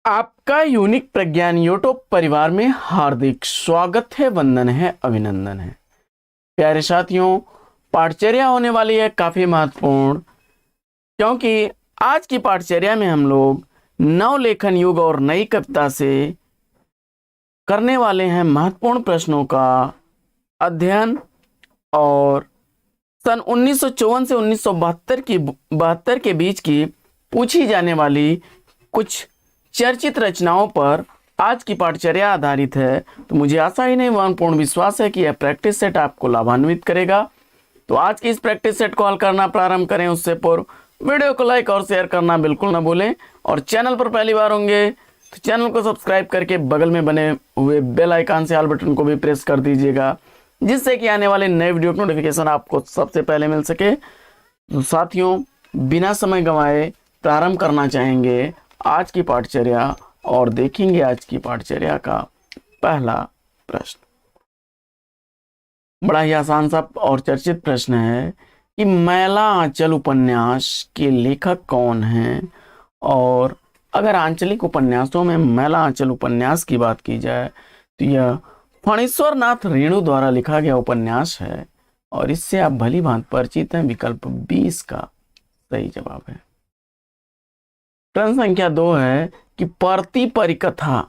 आपका यूनिक प्रज्ञान यूट्यूब परिवार में हार्दिक स्वागत है, वंदन है, अभिनंदन है। प्यारे साथियों, पाठचर्या होने वाली है काफी महत्वपूर्ण, क्योंकि आज की पाठचर्या में हम लोग नवलेखन युग और नई कविता से करने वाले हैं महत्वपूर्ण प्रश्नों का अध्ययन। और सन 1954 से 1972 के बीच की पूछी जाने वाली कुछ चर्चित रचनाओं पर आज की पाठचर्या आधारित है। तो मुझे आशा ही नहीं वह पूर्ण विश्वास है कि यह प्रैक्टिस सेट आपको लाभान्वित करेगा। तो आज की इस प्रैक्टिस सेट को हल करना प्रारंभ करें उससे पूर्व वीडियो को लाइक और शेयर करना बिल्कुल ना भूलें। और चैनल पर पहली बार होंगे तो चैनल को सब्सक्राइब करके बगल में बने हुए बेल आइकन से ऑल बटन को भी प्रेस कर दीजिएगा, जिससे कि आने वाले नए वीडियो की नोटिफिकेशन आपको सबसे पहले मिल सके। तो साथियों, बिना समय गंवाए प्रारंभ करना चाहेंगे आज की पाठचर्या और देखेंगे आज की पाठचर्या का पहला प्रश्न। बड़ा ही आसान सा और चर्चित प्रश्न है कि मैला आंचल उपन्यास के लेखक कौन हैं। और अगर आंचलिक उपन्यासों में मैला आंचल उपन्यास की बात की जाए तो यह फणीश्वर नाथ रेणु द्वारा लिखा गया उपन्यास है और इससे आप भली भांति परिचित हैं। विकल्प 20 का सही जवाब है। प्रश्न संख्या 2 है कि परती परिकथा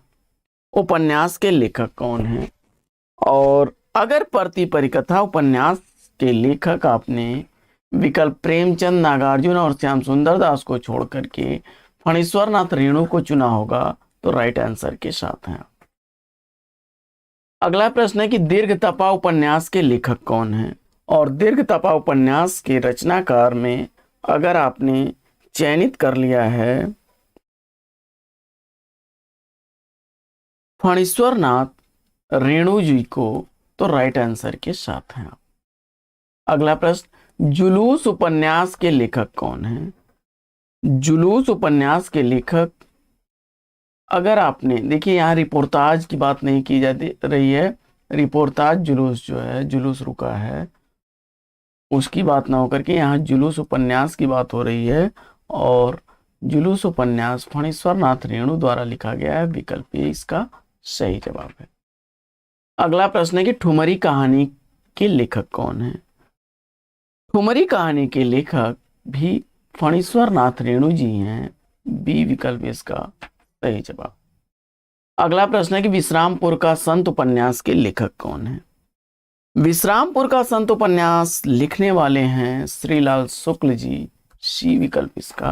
उपन्यास के लेखक कौन हैं। और अगर परती परिकथा उपन्यास के लेखक आपने विकल्प प्रेमचंद, नागार्जुन और श्याम सुंदर दास को छोड़ करके फणीश्वर नाथ रेणु को चुना होगा तो राइट आंसर के साथ हैं। अगला प्रश्न है कि दीर्घ तपा उपन्यास के लेखक कौन हैं। और दीर्घ तपा उपन्यास के रचनाकार में अगर आपने चयनित कर लिया है फणीश्वर नाथ रेणु जी को तो राइट आंसर के साथ हैं। अगला प्रश्न, जुलूस उपन्यास के लेखक कौन हैं। जुलूस उपन्यास के लेखक अगर आपने देखिए, यहां रिपोर्टाज की बात नहीं की जाती रही है। रिपोर्टाज जुलूस जो है, जुलूस रुका है, उसकी बात ना होकर के यहाँ जुलूस उपन्यास की बात हो रही है। और जुलूस उपन्यास फणीश्वर नाथ रेणु द्वारा लिखा गया है। विकल्प ए इसका सही जवाब है। अगला प्रश्न है कि ठुमरी कहानी के लेखक कौन है। ठुमरी कहानी के लेखक भी फणीश्वर नाथ रेणु जी हैं। बी विकल्प इसका सही जवाब। अगला प्रश्न है कि विश्रामपुर का संत उपन्यास के लेखक कौन है। विश्रामपुर का संत उपन्यास लिखने वाले हैं श्रीलाल शुक्ल जी। सी विकल्प इसका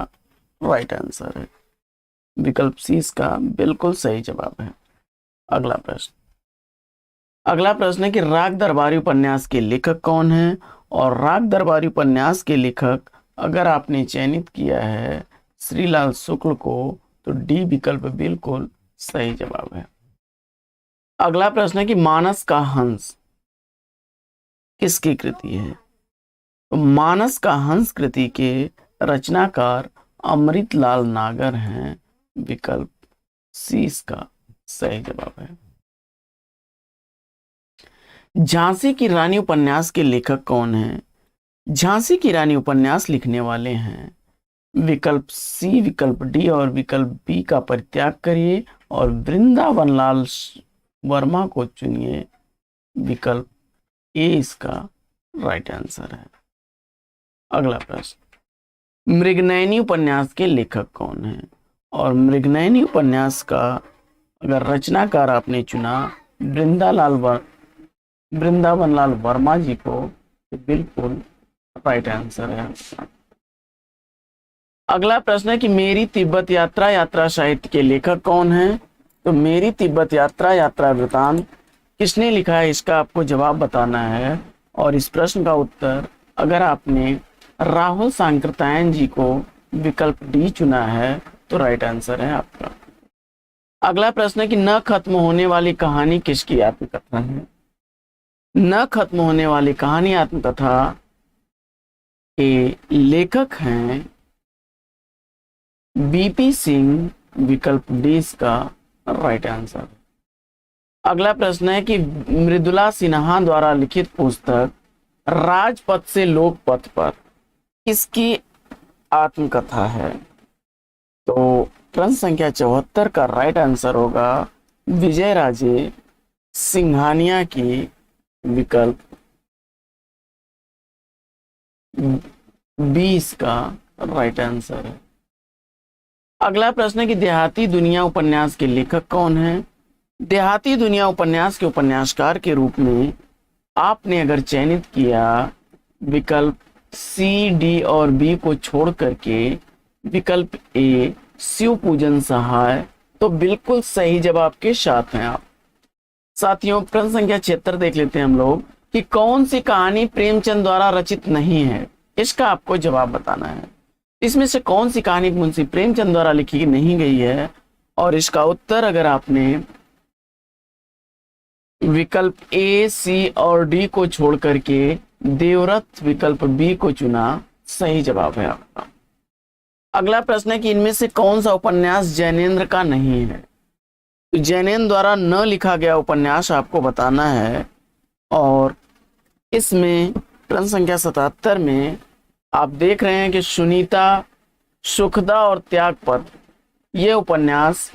राइट आंसर है। विकल्प सी इसका बिल्कुल सही जवाब है। अगला प्रश्न है कि राग दरबारी उपन्यास के लेखक कौन है। और राग दरबारी उपन्यास के लेखक अगर आपने चयनित किया है श्रीलाल शुक्ल को तो डी विकल्प बिल्कुल सही जवाब है। अगला प्रश्न है कि मानस का हंस किसकी कृति है। तो मानस का हंस कृति के रचनाकार अमृतलाल नागर हैं। विकल्प सी इसका सही जवाब है। झांसी की रानी उपन्यास के लेखक कौन हैं। झांसी की रानी उपन्यास लिखने वाले हैं विकल्प सी, विकल्प डी और विकल्प बी का परित्याग करिए और वृंदावन लाल वर्मा को चुनिए। विकल्प ए इसका राइट आंसर है। अगला प्रश्न, मृगनयनी उपन्यास के लेखक कौन हैं। और मृगनयनी उपन्यास का अगर रचनाकार आपने चुना वृंदावन लाल वर्मा जी को तो बिल्कुल राइट आंसर है। अगला प्रश्न है कि मेरी तिब्बत यात्रा साहित्य के लेखक कौन हैं। तो मेरी तिब्बत यात्रा वृतांत किसने लिखा है, इसका आपको जवाब बताना है। और इस प्रश्न का उत्तर अगर आपने राहुल सांकृत्यायन जी को विकल्प डी चुना है तो राइट आंसर है आपका। अगला प्रश्न है कि न खत्म होने वाली कहानी किसकी आत्मकथा है। न खत्म होने वाली कहानी आत्मकथा के लेखक हैं बीपी सिंह। विकल्प डी इसका राइट आंसर। अगला प्रश्न है कि मृदुला सिन्हा द्वारा लिखित पुस्तक राजपथ से लोकपथ पर किसकी आत्मकथा है। तो प्रश्न संख्या 74 का राइट आंसर होगा विजय राजे सिंघानिया की, विकल्प 20 का राइट आंसर है। अगला प्रश्न है कि देहाती दुनिया उपन्यास के लेखक कौन है। देहाती दुनिया उपन्यास के उपन्यासकार के रूप में आपने अगर चयनित किया विकल्प सी, डी और बी को छोड़ करके विकल्प ए शिव पूजन सहाय, तो बिल्कुल सही जवाब के साथ हैं आप। साथियों, प्रश्न संख्या 76 देख लेते हैं हम लोग कि कौन सी कहानी प्रेमचंद द्वारा रचित नहीं है। इसका आपको जवाब बताना है। इसमें से कौन सी कहानी मुंशी प्रेमचंद द्वारा लिखी नहीं गई है, और इसका उत्तर अगर आपने विकल्प ए, सी और डी को छोड़ करके देवरथ विकल्प बी को चुना, सही जवाब है आपका। अगला प्रश्न है कि इनमें से कौन सा उपन्यास जैनेन्द्र का नहीं है। तो जैनेन्द्र द्वारा न लिखा गया उपन्यास आपको बताना है, और इसमें प्रश्न संख्या 77 में आप देख रहे हैं कि सुनीता, सुखदा और त्यागपद ये उपन्यास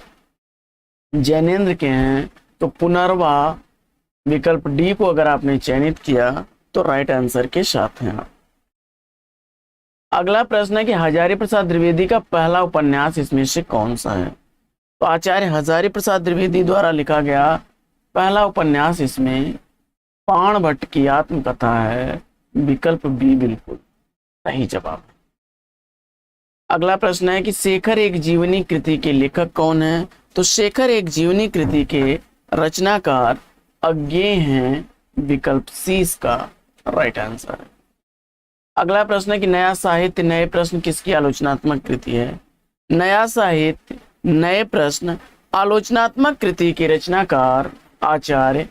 जैनेन्द्र के हैं। तो पुनर्वा विकल्प डी को अगर आपने चयनित किया तो राइट आंसर के साथ हैं आप। अगला प्रश्न है कि हजारी प्रसाद द्विवेदी का पहला उपन्यास इसमें से कौन सा है। तो आचार्य हजारी प्रसाद द्विवेदी द्वारा लिखा गया पहला उपन्यास इसमें पाण भट्ट की आत्मकथा है, विकल्प बी बिल्कुल सही जवाब। अगला प्रश्न है कि शेखर एक जीवनी कृति के लेखक कौन है। तो शेखर एक जीवनी कृति के रचनाकार अज्ञेय हैं, विकल्प सी इसका राइट आंसर है। अगला प्रश्न है कि नया साहित्य नए प्रश्न किसकी आलोचनात्मक कृति है। नया साहित्य नए प्रश्न आलोचनात्मक कृति के रचनाकार आचार्य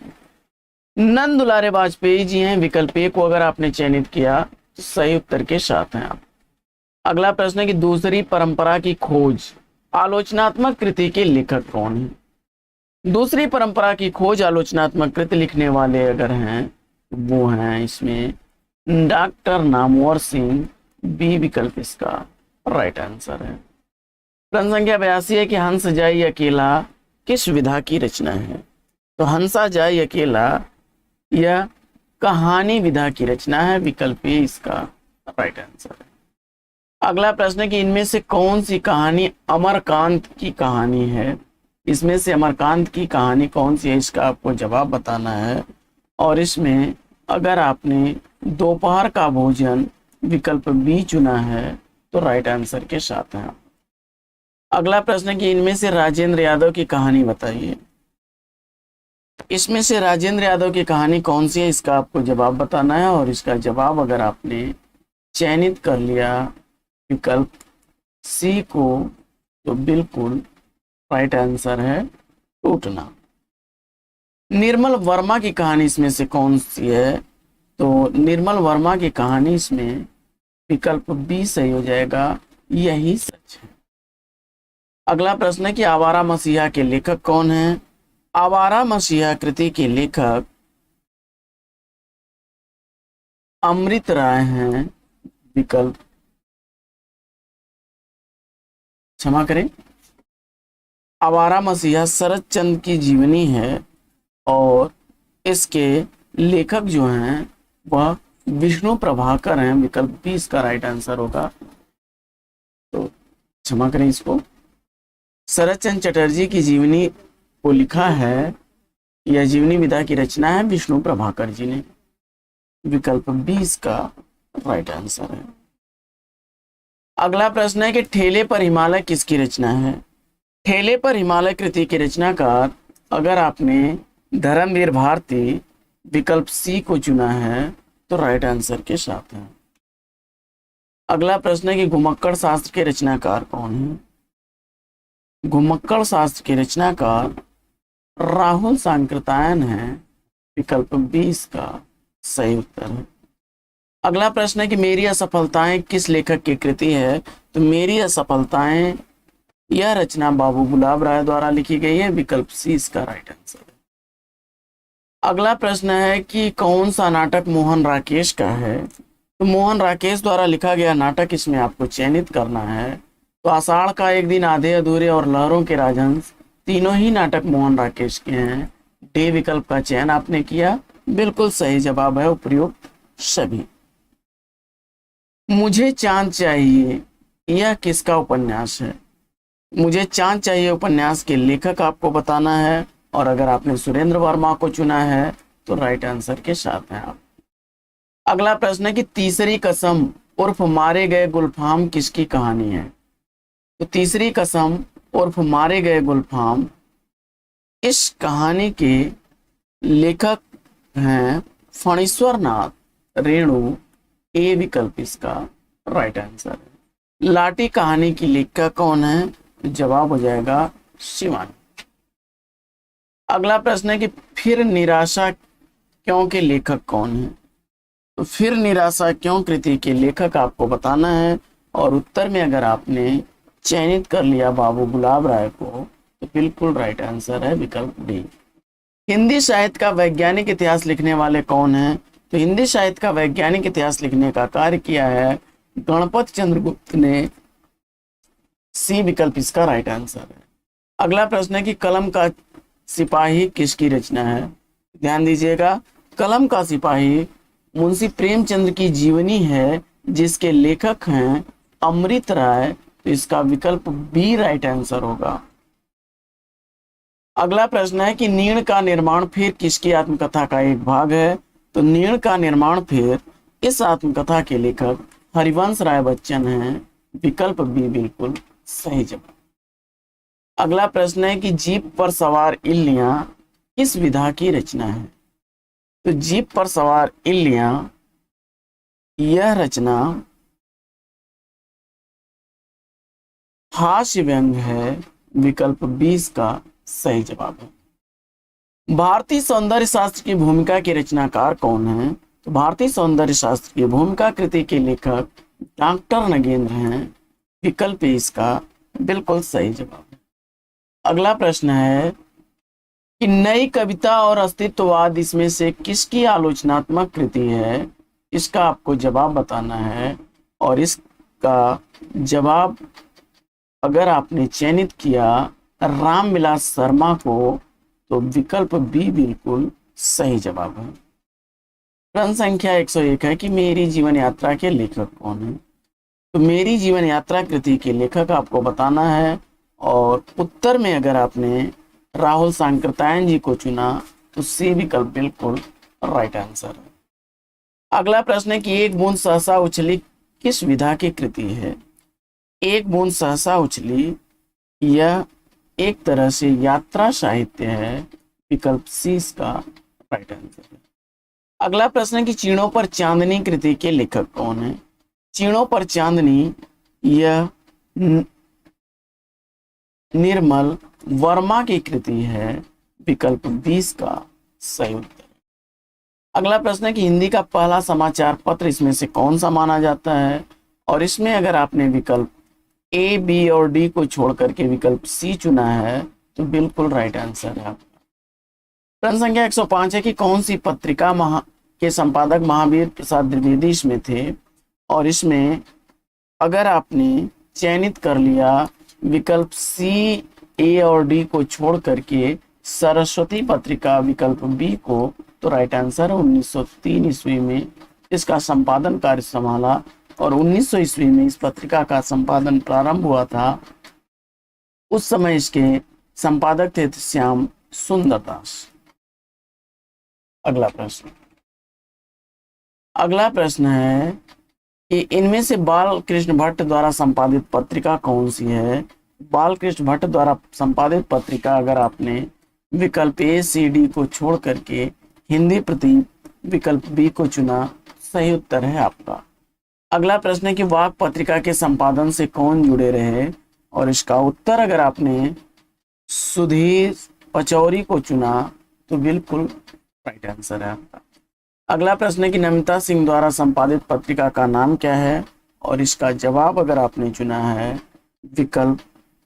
नंद दुलारे वाजपेयी जी हैं, विकल्प ए को अगर आपने चयनित किया तो सही उत्तर के साथ हैं आप। अगला प्रश्न है कि दूसरी परंपरा की खोज आलोचनात्मक कृति के लेखक कौन है। दूसरी परंपरा की खोज आलोचनात्मक कृति लिखने वाले अगर हैं वो हैं इसमें डॉक्टर नामवर सिंह, बी विकल्प इसका राइट आंसर है। प्रश्न संख्या 82 है कि हंस जाई अकेला किस विधा की रचना है। तो हंसा जाई अकेला यह कहानी विधा की रचना है, विकल्प ए इसका राइट आंसर है। अगला प्रश्न है कि इनमें से कौन सी कहानी अमरकांत की कहानी है। इसमें से अमरकांत की कहानी कौन सी है, इसका आपको जवाब बताना है, और इसमें अगर आपने दोपहर का भोजन विकल्प बी चुना है तो राइट आंसर के साथ हैं। अगला प्रश्न है कि इनमें से राजेंद्र यादव की कहानी बताइए। इसमें से राजेंद्र यादव की कहानी कौन सी है, इसका आपको जवाब बताना है, और इसका जवाब अगर आपने चयनित कर लिया विकल्प सी को तो बिल्कुल राइट आंसर है टूटना। निर्मल वर्मा की कहानी इसमें से कौन सी है। तो निर्मल वर्मा की कहानी इसमें विकल्प बी सही हो जाएगा, यही सच है। अगला प्रश्न है कि आवारा मसीहा के लेखक कौन है। आवारा मसीहा कृति के लेखक अमृत राय हैं, विकल्प क्षमा करें आवारा मसीहा शरद चंद्र की जीवनी है, और इसके लेखक जो हैं वह विष्णु प्रभाकर हैं, विकल्प बी इसका राइट आंसर होगा। तो क्षमा करें, इसको शरद चंद्र चटर्जी की जीवनी को लिखा है, यह जीवनी विधा की रचना है विष्णु प्रभाकर जी ने, विकल्प बी इसका राइट आंसर है। अगला प्रश्न है कि ठेले पर हिमालय किसकी रचना है। ठेले पर हिमालय कृति के रचनाकार अगर आपने धर्मवीर भारती विकल्प सी को चुना है तो राइट आंसर के साथ है। अगला प्रश्न है कि घुमक्कड़ शास्त्र के रचनाकार कौन है। घुमक्कड़ शास्त्र के रचनाकार राहुल सांकृतायन है, विकल्प बी इसका सही उत्तर है। अगला प्रश्न है कि मेरी असफलताएं किस लेखक की कृति है। तो मेरी असफलताएं यह रचना बाबू गुलाब राय द्वारा लिखी गई है, विकल्प सी इसका राइट आंसर है। अगला प्रश्न है कि कौन सा नाटक मोहन राकेश का है। तो मोहन राकेश द्वारा लिखा गया नाटक इसमें आपको चयनित करना है, तो आषाढ़ का एक दिन, आधे अधूरे और लहरों के राजहंस, तीनों ही नाटक मोहन राकेश के हैं। डी विकल्प का चयन आपने किया, बिल्कुल सही जवाब है उपयुक्त सभी। मुझे चांद चाहिए, यह किसका उपन्यास है? मुझे चांद चाहिए उपन्यास के लेखक आपको बताना है, और अगर आपने सुरेंद्र वर्मा को चुना है तो राइट आंसर के साथ हैं आप। अगला प्रश्न है कि तीसरी कसम उर्फ मारे गए गुलफाम किसकी कहानी है? तो तीसरी कसम उर्फ मारे गए गुलफाम, इस कहानी के लेखक हैं फणीश्वर नाथ रेणु। ए विकल्प इसका राइट आंसर है। लाठी कहानी की लेखिका कौन है? तो जवाब हो जाएगा शिवानी। अगला प्रश्न है कि फिर निराशा क्यों के लेखक कौन है? तो फिर निराशा क्यों कृति के लेखक आपको बताना है, और उत्तर में अगर आपने चयनित कर लिया बाबू गुलाब राय को तो बिल्कुल राइट आंसर है विकल्प डी। हिंदी साहित्य का वैज्ञानिक इतिहास लिखने वाले कौन हैं? तो हिंदी साहित्य का वैज्ञानिक इतिहास लिखने का कार्य किया है गणपत चंद्रगुप्त ने। सी विकल्प इसका राइट आंसर है। अगला प्रश्न है कि कलम का सिपाही किसकी रचना है? ध्यान दीजिएगा, कलम का सिपाही मुंशी प्रेमचंद्र की जीवनी है, जिसके लेखक हैं अमृत राय। तो इसका विकल्प बी राइट आंसर होगा। अगला प्रश्न है कि नीण का निर्माण फिर किसकी आत्मकथा का एक भाग है? तो नीण का निर्माण फिर इस आत्मकथा के लेखक हरिवंश राय बच्चन हैं। विकल्प बी बिल्कुल सही जवाब। अगला प्रश्न है कि जीप पर सवार इल्लियां किस विधा की रचना है? तो जीप पर सवार इल्लियां, यह रचना हास्य व्यंग है। विकल्प 20 का सही जवाब है। भारतीय सौंदर्य शास्त्र की भूमिका के रचनाकार कौन है? तो भारतीय सौंदर्य शास्त्र की भूमिका कृति के लेखक डॉक्टर नगेंद्र हैं। विकल्प इसका बिल्कुल सही जवाब है। अगला प्रश्न है कि नई कविता और अस्तित्ववाद इसमें से किसकी आलोचनात्मक कृति है? इसका आपको जवाब बताना है, और इसका जवाब अगर आपने चयनित किया रामविलास शर्मा को तो विकल्प बी बिल्कुल सही जवाब है। प्रश्न संख्या 101 है कि मेरी जीवन यात्रा के लेखक कौन है? तो मेरी जीवन यात्रा कृति के लेखक आपको बताना है, और उत्तर में अगर आपने राहुल सांकृत्यायन जी को चुना तो सी विकल्प बिल्कुल राइट आंसर है। अगला प्रश्न है कि एक बूंद सहसा उछली किस विधा की कृति है? एक बूंद सहसा उछली, यह एक तरह से यात्रा साहित्य है। विकल्प सी इसका राइट आंसर है। अगला प्रश्न है कि चीणों पर चांदनी कृति के लेखक कौन है? चीणों पर चांदनी, यह निर्मल वर्मा की कृति है। विकल्प 20 का सही उत्तर। अगला प्रश्न है कि हिंदी का पहला समाचार पत्र इसमें से कौन सा माना जाता है? और इसमें अगर आपने विकल्प ए, बी और डी को छोड़ करके विकल्प सी चुना है तो बिल्कुल राइट आंसर है आपका। प्रश्न संख्या 105 है कि कौन सी पत्रिका के संपादक महावीर प्रसाद द्विवेदी इसमें थे? और इसमें अगर आपने चयनित कर लिया विकल्प सी, ए और डी को छोड़ करके सरस्वती पत्रिका विकल्प बी को, तो राइट आंसर 1903 ईस्वी में इसका संपादन कार्य संभाला, और 1900 ईस्वी में इस पत्रिका का संपादन प्रारंभ हुआ था। उस समय इसके संपादक थे श्याम सुंदर दास। अगला प्रश्न है कि इनमें से बाल कृष्ण भट्ट द्वारा संपादित पत्रिका कौन सी है? बाल कृष्ण भट्ट द्वारा संपादित पत्रिका अगर आपने विकल्प ए, सी, डी को छोड़ करके हिंदी प्रतीक विकल्प बी को चुना, सही उत्तर है आपका। अगला प्रश्न है कि वाक पत्रिका के संपादन से कौन जुड़े रहे? और इसका उत्तर अगर आपने सुधीर पचौरी को चुना तो बिल्कुल राइट आंसर है आपका। अगला प्रश्न है कि नमिता सिंह द्वारा संपादित पत्रिका का नाम क्या है? और इसका जवाब अगर आपने चुना है विकल्प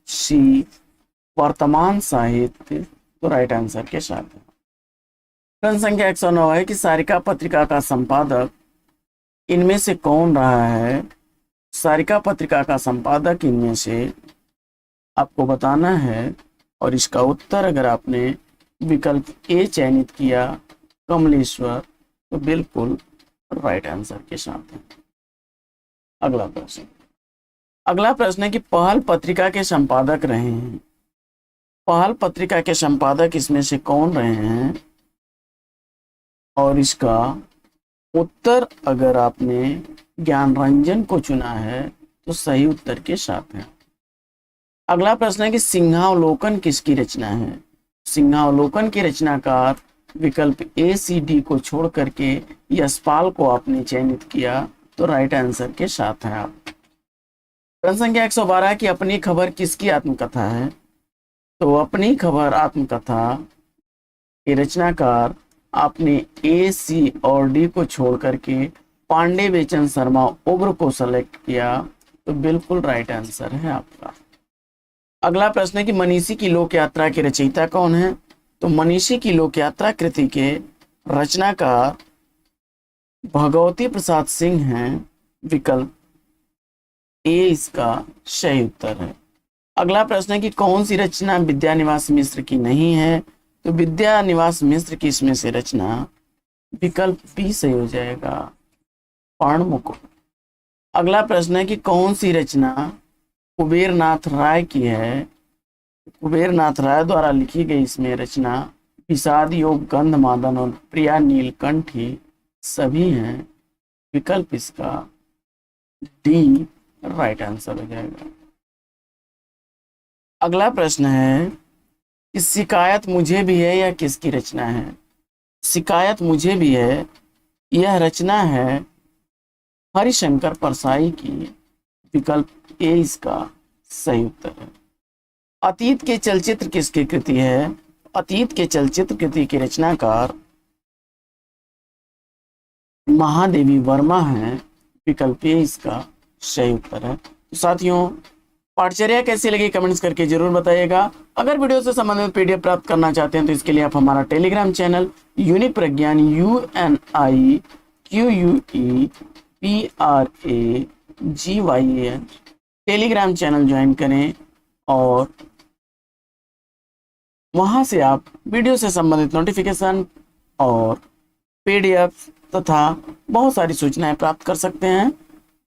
सी, वर्तमान साहित्य, तो राइट आंसर के साथ है। प्रश्न संख्या 109 है कि सारिका पत्रिका का संपादक इनमें से कौन रहा है? सारिका पत्रिका का संपादक इनमें से आपको बताना है। और इसका उत्तर अगर आपने विकल्प ए चयनित किया कमलेश्वर, तो बिल्कुल राइट आंसर के साथ है। अगला प्रश्न है कि पहल पत्रिका के संपादक रहे हैं। पहल पत्रिका के संपादक इसमें से कौन रहे हैं? और इसका उत्तर अगर आपने ज्ञानरंजन को चुना है तो सही उत्तर के साथ है। अगला प्रश्न है कि सिंहावलोकन किसकी रचना है? सिंहावलोकन के रचनाकार विकल्प ए सी डी को छोड़ करके यशपाल को आपने चयनित किया, तो राइट आंसर के साथ है आप। प्रश्न संख्या 112 की अपनी खबर किसकी आत्मकथा है? तो अपनी खबर आत्मकथा के रचनाकार आपने ए सी और डी को छोड़ करके पांडे बेचन शर्मा उब्र को सेलेक्ट किया, तो बिल्कुल राइट आंसर है आपका। अगला प्रश्न है कि मनीषी की लोक यात्रा के रचयिता कौन है? तो मनीषी की लोक यात्रा कृति के रचनाकार भगवती प्रसाद सिंह हैं। विकल्प ए इसका सही उत्तर है। अगला प्रश्न है कि कौन सी रचना विद्यानिवास मिश्र की नहीं है? तो विद्यानिवास मिश्र की इसमें से रचना विकल्प बी सही हो जाएगा, पर्णमुकुट। अगला प्रश्न है कि कौन सी रचना कुबेरनाथ राय की है? कुबेरनाथ राय द्वारा लिखी गई इसमें रचना विषाद योग, गंधमादन और प्रिया नीलकंठी सभी हैं। विकल्प इसका डी राइट आंसर हो जाएगा। अगला प्रश्न है कि शिकायत मुझे भी है या किसकी रचना है? शिकायत मुझे भी है, यह रचना है हरिशंकर परसाई की। विकल्प ए इसका सही उत्तर है। अतीत के चलचित्र किसकी कृति है? अतीत के चलचित्र कृति के रचनाकार महादेवी वर्मा हैं। विकल्प ए इसका सही उत्तर है। तो साथियों, पाठचर्या कैसी लगी कमेंट्स करके जरूर बताइएगा। अगर वीडियो से संबंधित पीडीएफ प्राप्त करना चाहते हैं तो इसके लिए आप हमारा टेलीग्राम चैनल यूनि प्रज्ञान UNIQUEPRAGYAN टेलीग्राम चैनल ज्वाइन करें और वहां से आप वीडियो से संबंधित नोटिफिकेशन और पीडीएफ तथा बहुत सारी सूचनाएं प्राप्त कर सकते हैं।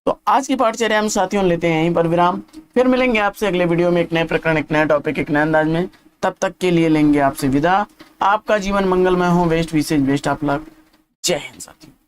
तो आज की पाठचर्या हम साथियों लेते हैं यहीं पर विराम। फिर मिलेंगे आपसे अगले वीडियो में एक नए प्रकरण, एक नया टॉपिक, एक नए अंदाज में। तब तक के लिए लेंगे आपसे विदा। आपका जीवन मंगलमय हो। बेस्ट विशेष बेस्ट ऑफ लक। जय हिंद साथियों।